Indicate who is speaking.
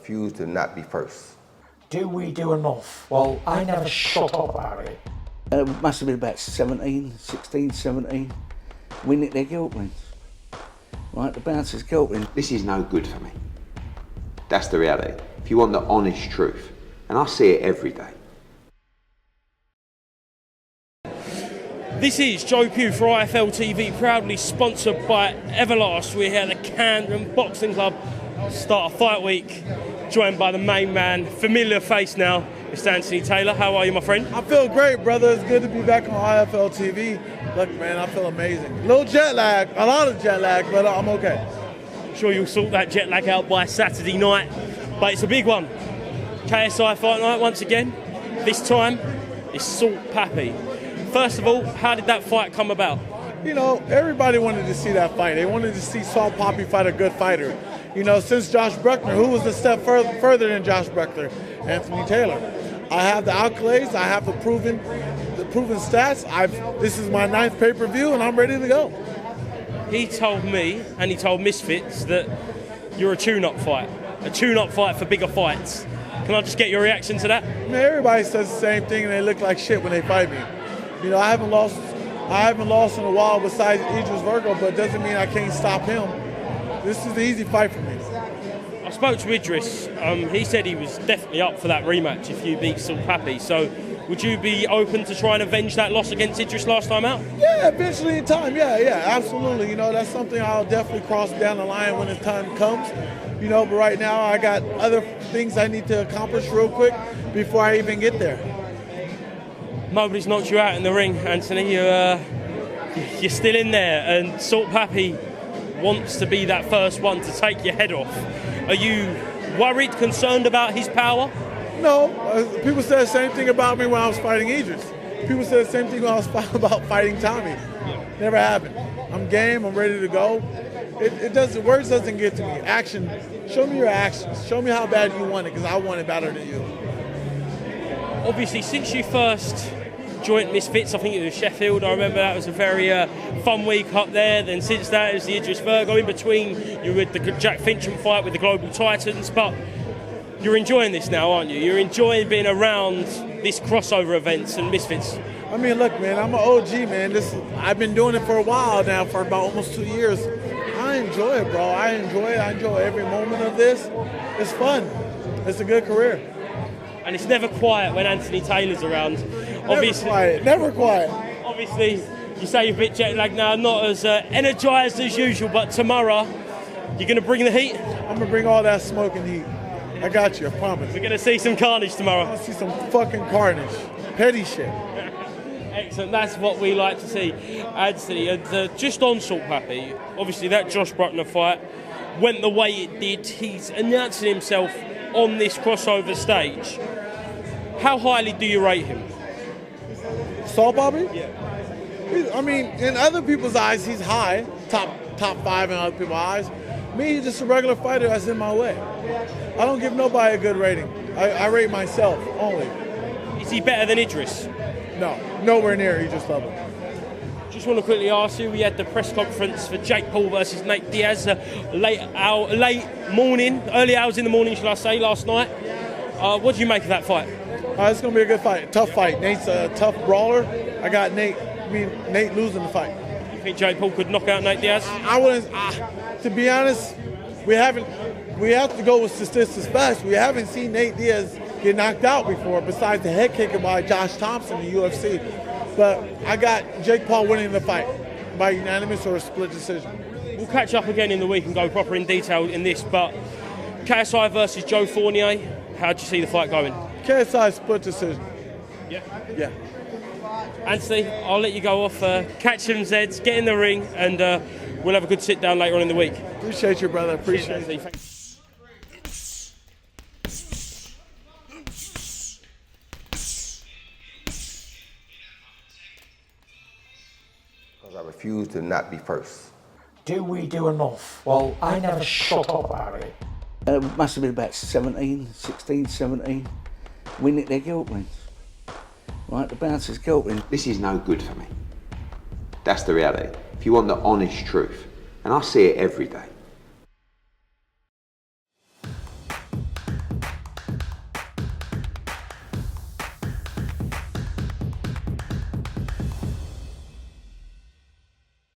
Speaker 1: refuse to not be first.
Speaker 2: Do we do enough? Well, I never shut up about it.
Speaker 3: It must have been about 16, 17. We nicked their guilt rings. Right, the bouncer's guilt ring.
Speaker 4: This is no good for me. That's the reality. If you want the honest truth, and I see it every day.
Speaker 5: This is Joe Pugh for IFL TV, proudly sponsored by Everlast. We're here at the Camden Boxing Club, start of fight week, joined by the main man, familiar face now, Mr. Anthony Taylor. How are you, my friend?
Speaker 6: I feel great, brother. It's good to be back on IFL TV. Look, man, I feel amazing. A little jet lag, a lot of jet lag, but I'm okay.
Speaker 5: Sure you'll sort that jet lag out by Saturday night, but it's a big one. KSI Fight Night once again. This time, it's Salt Papi. First of all, how did that fight come about?
Speaker 6: You know, everybody wanted to see that fight. They wanted to see Salt Papi fight a good fighter. You know, since Josh Bruckner, who was a step further than Josh Bruckner? Anthony Taylor. I have the accolades. I have the proven stats. This is my 9th pay-per-view, and I'm ready to go.
Speaker 5: He told me, and he told Misfits, that you're a tune-up fight for bigger fights. Can I just get your reaction to that?
Speaker 6: Man, everybody says the same thing, and they look like shit when they fight me. You know, I haven't lost in a while besides Idris Virgo, but it doesn't mean I can't stop him. This is an easy fight for me.
Speaker 5: I spoke to Idris. He said he was definitely up for that rematch if you beat Salt Papi. So would you be open to try and avenge that loss against Idris last time out?
Speaker 6: Yeah, eventually in time. Yeah, absolutely. You know, that's something I'll definitely cross down the line when the time comes. You know, but right now I got other things I need to accomplish real quick before I even get there.
Speaker 5: Nobody's knocked you out in the ring, Anthony. You're still in there, and Salt Papi wants to be that first one to take your head off. Are you worried, concerned about his power?
Speaker 6: No. People said the same thing about me when I was fighting Idris. People said the same thing when I was about fighting Tommy. Never happened. I'm game. I'm ready to go. Words doesn't get to me. Action. Show me your actions. Show me how bad you want it, because I want it better than you.
Speaker 5: Obviously, since you first joined Misfits, I think it was Sheffield, I remember that was a very fun week up there. Then since that, it was the Idris Virgo. In between, you were the Jack Fincham fight with the Global Titans. But you're enjoying this now, aren't you? You're enjoying being around this crossover events and Misfits.
Speaker 6: I mean, look, man, I'm an OG, man. I've been doing it for a while now, for about almost 2 years. I enjoy it, bro. I enjoy it. I enjoy every moment of this. It's fun. It's a good career.
Speaker 5: And it's never quiet when Anthony Taylor's around.
Speaker 6: Never quiet.
Speaker 5: Obviously, you say you're a bit jet lagged now, not as energised as usual, but tomorrow, you're going to bring the heat?
Speaker 6: I'm going to bring all that smoke and heat. I got you, I promise.
Speaker 5: We're going to see some carnage tomorrow.
Speaker 6: I'm going to see some fucking carnage. Petty shit.
Speaker 5: Excellent, that's what we like to see. Anthony, and just on Salt Papi, obviously that Josh Bruckner fight went the way it did. He's announcing himself on this crossover stage. How highly do you rate him?
Speaker 6: Salt Papi?
Speaker 5: Yeah.
Speaker 6: I mean, in other people's eyes, he's high, top 5 in other people's eyes. Me, he's just a regular fighter that's in my way. I don't give nobody a good rating. I rate myself only.
Speaker 5: Is he better than Idris?
Speaker 6: No, nowhere near Idris level.
Speaker 5: Just want to quickly ask you, we had the press conference for Jake Paul versus Nate Diaz, early hours in the morning, shall I say, last night. What do you make of that fight?
Speaker 6: It's going to be a good fight, tough fight. Nate's a tough brawler. I got Nate losing the fight.
Speaker 5: You think Jake Paul could knock out Nate Diaz?
Speaker 6: I wouldn't. To be honest, we have to go with statistics first. We haven't seen Nate Diaz get knocked out before, besides the head kicker by Josh Thompson in the UFC. But I got Jake Paul winning the fight by unanimous or a split decision.
Speaker 5: We'll catch up again in the week and go proper in detail in this, but KSI versus Joe Fournier, how do you see the fight going?
Speaker 6: KSI split decision.
Speaker 5: Yeah. Anthony, I'll let you go off, catch some Zeds, get in the ring, and we'll have a good sit down later on in the week.
Speaker 6: Appreciate you, brother. Appreciate it.
Speaker 1: Because I refuse to not be first.
Speaker 2: Do we do enough? Well, I never shut up about it.
Speaker 3: It must have been about 16, 17. We nicked their guilt rings. Right, the bouncer's guilt ring.
Speaker 4: This is no good for me. That's the reality. If you want the honest truth, and I see it every day.